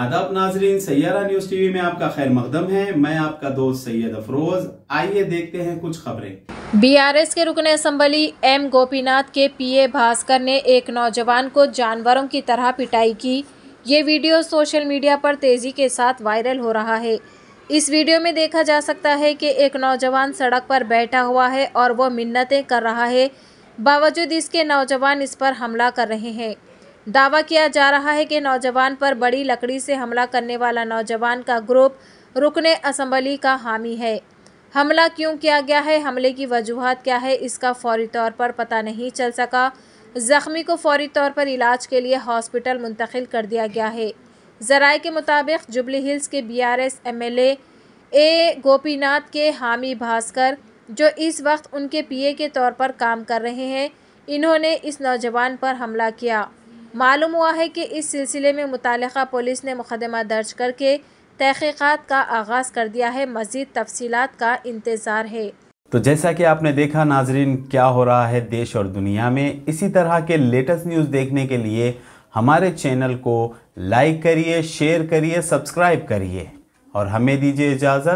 आदाब नाजरीन, Saiyaara news TV में आपका खैर मकदम है। मैं आपका दोस्त सैयद अफरोज। आइए देखते हैं कुछ खबरें। बीआरएस के रुकन असम्बली एम गोपीनाथ के पीए भास्कर ने एक नौजवान को जानवरों की तरह पिटाई की। ये वीडियो सोशल मीडिया पर तेजी के साथ वायरल हो रहा है। इस वीडियो में देखा जा सकता है कि एक नौजवान सड़क पर बैठा हुआ है और वो मिन्नतें कर रहा है। बावजूद इसके नौजवान इस पर हमला कर रहे हैं। दावा किया जा रहा है कि नौजवान पर बड़ी लकड़ी से हमला करने वाला नौजवान का ग्रुप रुकने असम्बली का हामी है। हमला क्यों किया गया है, हमले की वजूहात क्या है, इसका फौरी तौर पर पता नहीं चल सका। ज़ख्मी को फौरी तौर पर इलाज के लिए हॉस्पिटल मुंतकिल कर दिया गया है। ज़राए के मुताबिक जुबली हिल्स के बीआरएस एमएलए ए गोपीनाथ के हामी भास्कर, जो इस वक्त उनके पीए के तौर पर काम कर रहे हैं, इन्होंने इस नौजवान पर हमला किया। मालूम हुआ है कि इस सिलसिले में मुतालिका पुलिस ने मुकदमा दर्ज करके तहकीकात का आगाज़ कर दिया है। मज़ीद तफसीलात का इंतज़ार है। तो जैसा कि आपने देखा नाजरीन, क्या हो रहा है देश और दुनिया में। इसी तरह के लेटेस्ट न्यूज़ देखने के लिए हमारे चैनल को लाइक करिए, शेयर करिए, सब्सक्राइब करिए और हमें दीजिए इजाज़त।